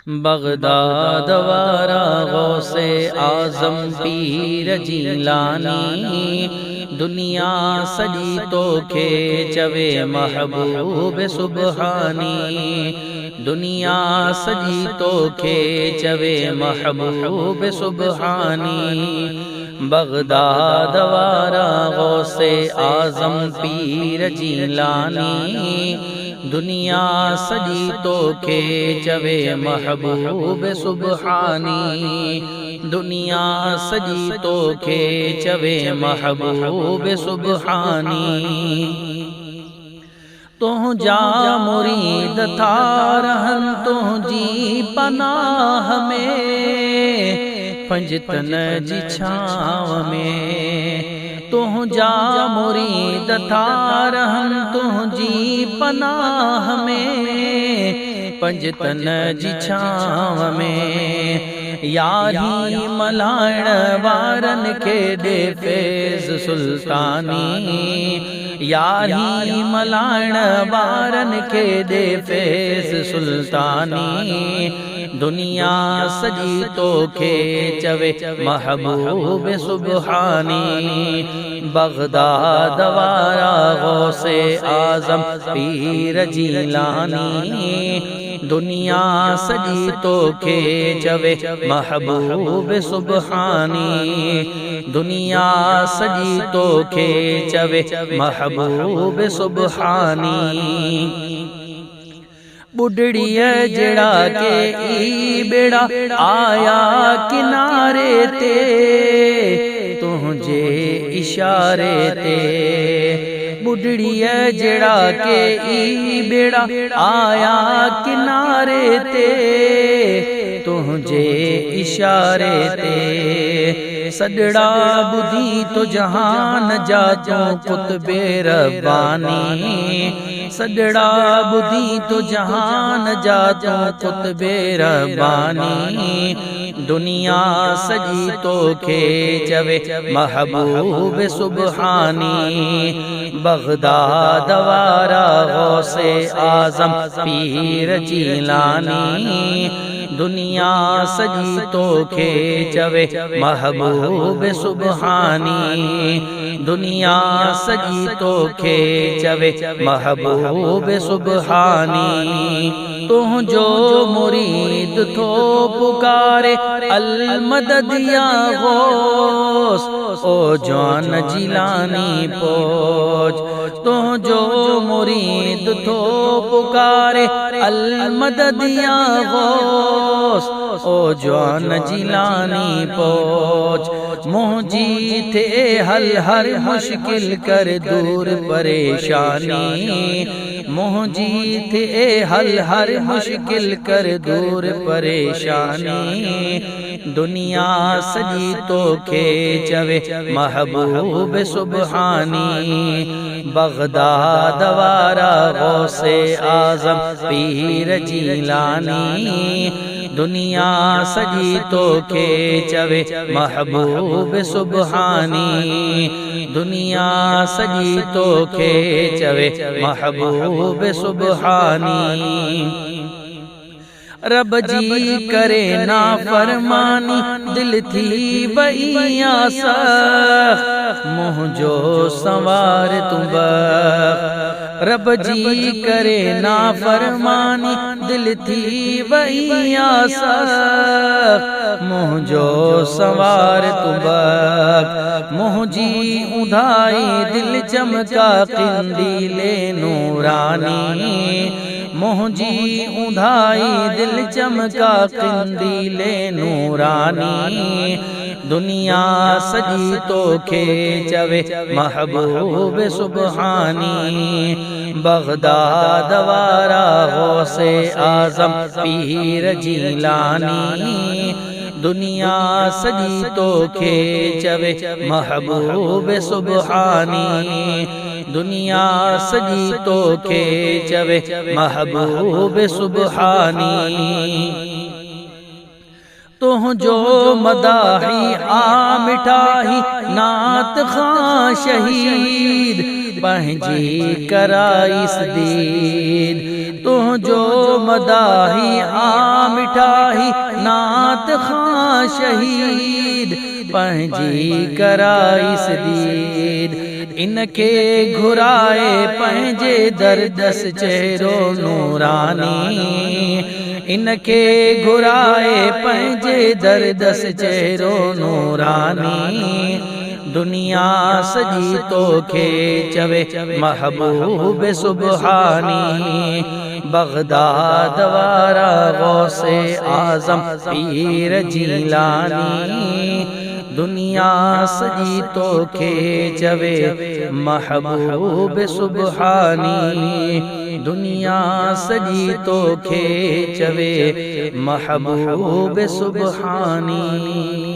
Baghdad वारा गौसे आजम पीर जीलानी, दुनिया सजी तोखे चवे महबूब सुबहानी। दुनिया सजी तोखे चवे महबूब सुबहानी। बगदाद वारा गौसे आजम पीर जीलानी, दुनिया सजी तोखे चवे महबूब सुबहानी। दुनिया सजी तोखे चवे महबूब सुबहानी। तुंहिंजा मुरीद था रहन तुंहिंजी पनाह में, पंजतन जी छांव में। तुंहिंजा मुरीद था रहन तुंहिंजी पनाह में, पंजतन जी छांव में। यारी मलाइण वारन खे दे फैज़ सुल्तानी, यारी मलाइण वारन खे दे फैज़ सुल्तानी। दुनिया सजी तोखे चवे महबूब सुबहानी। बगदाद वारा गौसे आजम पीर जीलानी, दुनिया सजी तोखे चवे महबूब सुबहानी। दुनिया सजी तोखे चवे महबूब सुबहानी। बुढ़ड़िया जड़ा के ई बेड़ा आया किनारे ते, तुझे इशारे ते। बुढ़ड़िया जड़ा के ई बेड़ा आया किनारे ते, तुझे इशारे ते। सदड़ा बुधी तो जहान जा तू कुतबे रब्बानी, सदड़ा बुधी तो जहान जा तू कुतबे रब्बानी। दुनिया सजी तोखे चवे महबूब सुबहानी। बगदाद वारा गौसे आजम पीर जीलानी, दुनिया सजी तोखे चवे महबूब सुबहानी। दुनिया सजी तोखे चवे महबूब सुबहानी। तुंहिंजो मुरीद थो पुकारे अल मदद या गौस, ओ जवान जीलानी पहुंच। तुंहिंजो मुरीद थो पुकारे अल मदद या गौस, ओ जवान जीलानी पहुंच। मुंहिंजी थे हल हर मुश्किल कर दूर परेशानी, मुंहिंजी थे हल हर मुश्किल कर दूर परेशानी। दुनिया सजी तोखे चवे महबूब सुबहानी। बगदाद वारा गौसे आजम पीर जीलानी, दुनिया सजी तोखे चवे महबूब सुबहानी। दुनिया सजी तोखे चवे महबूब सुबहानी। रब जी करे ना फरमानी दिल थी वई सख्त, मुंहिंजो संवार तू बख्त। रब जी करे ना फरमानी दिल थी वई सख्त, मुंहिंजो संवार तू बख्त। मुंहिंजी उधाई दिल चमका क़ंदीले नूरानी, मुंहिंजी उधाई दिल चमका क़ंदीले नूरानी। दुनिया सजी तोखे चवे महबूब सुबहानी। बगदाद वारा गौसे आजम पीर जीलानी, दुनिया सजी तोखे चवे महबूब सुबहानी। दुनिया सजी तोखे चवे महबूब सुबहानी। तुंहिंजो मदाही आ मिठाई नात खां शहीद, पंहिंजी कराइस दीद। तुंहिंजो जो मदाही आ मिठाही नात खां शहीद पंहिंजी कराइस दीद इनके घुराए पंहिंजे दरदस चेहरो नूरानी इनके घुराए पंहिंजे दरदस चेहरो नूरानी दुनिया सजी तोखे चवे महबूब सुबहानी बगदाद वारा गौसे आजम पीर जीलानी दुनिया सजी तोखे चवे महबूब सुबहानी दुनिया सजी तोखे चवे महबूब सुबहानी।